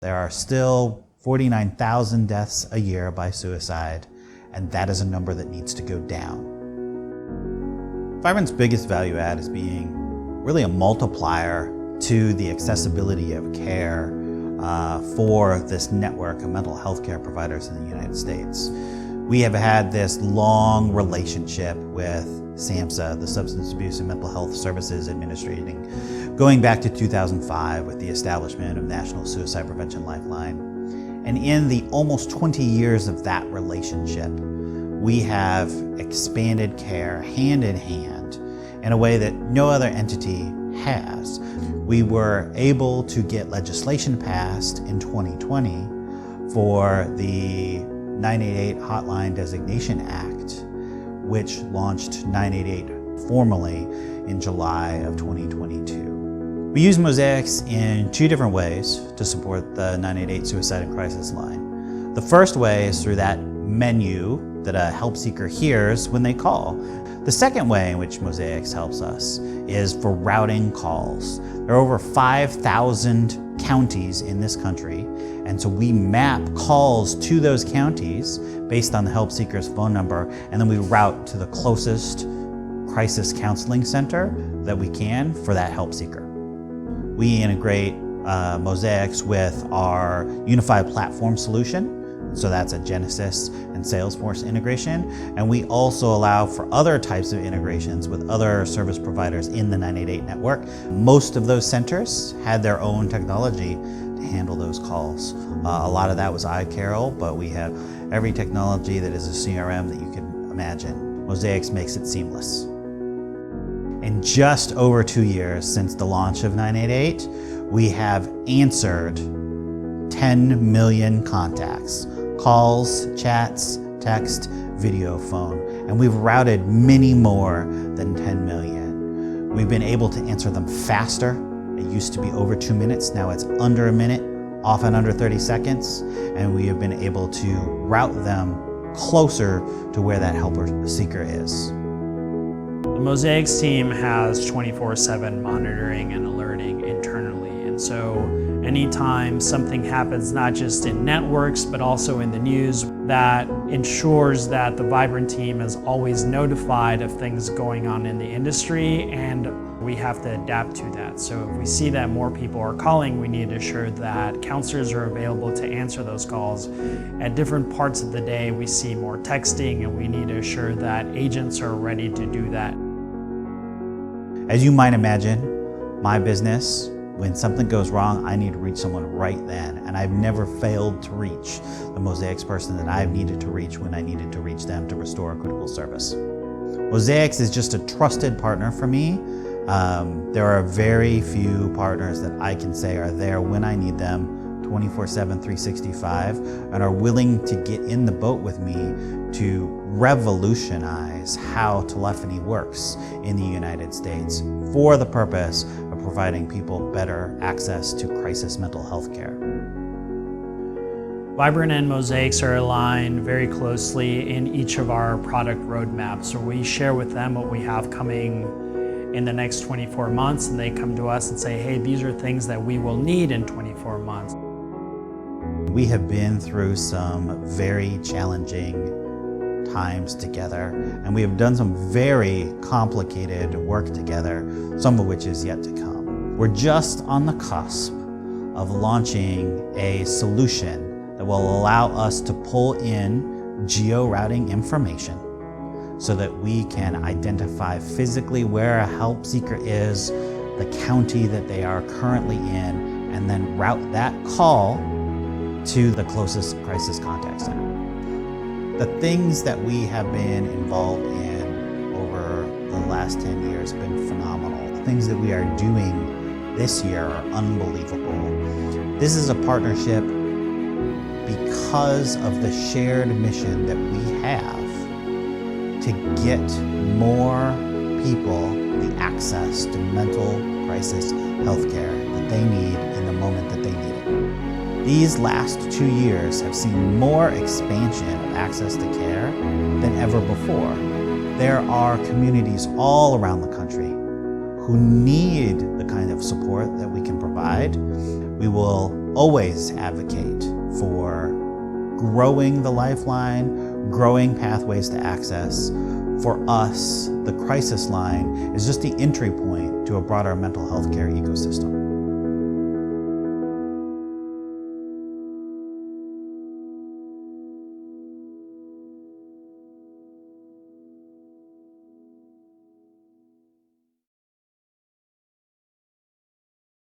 There are still 49,000 deaths a year by suicide, and that is a number that needs to go down. Vibrant's biggest value add is being really a multiplier to the accessibility of care for this network of mental health care providers in the United States. We have had this long relationship with SAMHSA, the Substance Abuse and Mental Health Services Administration, going back to 2005 with the establishment of National Suicide Prevention Lifeline. And in the almost 20 years of that relationship, we have expanded care hand in hand in a way that no other entity has. We were able to get legislation passed in 2020 for the 988 Hotline Designation Act, which launched 988 formally in July of 2022. We use Mosaicx in two different ways to support the 988 Suicide and Crisis Line. The first way is through that menu that a help seeker hears when they call. The second way in which Mosaicx helps us is for routing calls. There are over 5,000 counties in this country, and so we map calls to those counties based on the help seeker's phone number, and then we route to the closest crisis counseling center that we can for that help seeker. We integrate Mosaicx with our unified platform solution. So that's a Genesis and Salesforce integration. And we also allow for other types of integrations with other service providers in the 988 network. Most of those centers had their own technology to handle those calls. A lot of that was iCarol, but we have every technology that is a CRM that you can imagine. Mosaicx makes it seamless. In just over 2 years since the launch of 988, we have answered 10 million contacts. Calls, chats, text, video, phone, and we've routed many more than 10 million. We've been able to answer them faster. It used to be over 2 minutes, now it's under a minute, often under 30 seconds, and we have been able to route them closer to where that helper seeker is. The Mosaicx team has 24/7 monitoring and alerting internally, and so anytime something happens, not just in networks, but also in the news, that ensures that the Vibrant team is always notified of things going on in the industry, and we have to adapt to that. So if we see that more people are calling, we need to ensure that counselors are available to answer those calls. At different parts of the day, we see more texting, and we need to ensure that agents are ready to do that. As you might imagine, my business, when something goes wrong, I need to reach someone right then. And I've never failed to reach the Mosaicx person that I've needed to reach when I needed to reach them to restore a critical service. Mosaicx is just a trusted partner for me. There are very few partners that I can say are there when I need them 24/7, 365, and are willing to get in the boat with me to revolutionize how telephony works in the United States for the purpose of providing people better access to crisis mental health care. Vibrant and Mosaicx are aligned very closely in each of our product roadmaps. So we share with them what we have coming in the next 24 months, and they come to us and say, hey, these are things that we will need in 24 months. We have been through some very challenging times together, and we have done some very complicated work together, some of which is yet to come. We're just on the cusp of launching a solution that will allow us to pull in geo-routing information so that we can identify physically where a help seeker is, the county that they are currently in, and then route that call to the closest crisis contact center. The things that we have been involved in over the last 10 years have been phenomenal. The things that we are doing this year are unbelievable. This is a partnership because of the shared mission that we have to get more people the access to mental crisis healthcare that they need in the moment that they need it. These last 2 years have seen more expansion of access to care than ever before. There are communities all around the country who need the kind of support that we can provide. We will always advocate for growing the lifeline, growing pathways to access. For us, the crisis line is just the entry point to a broader mental health care ecosystem.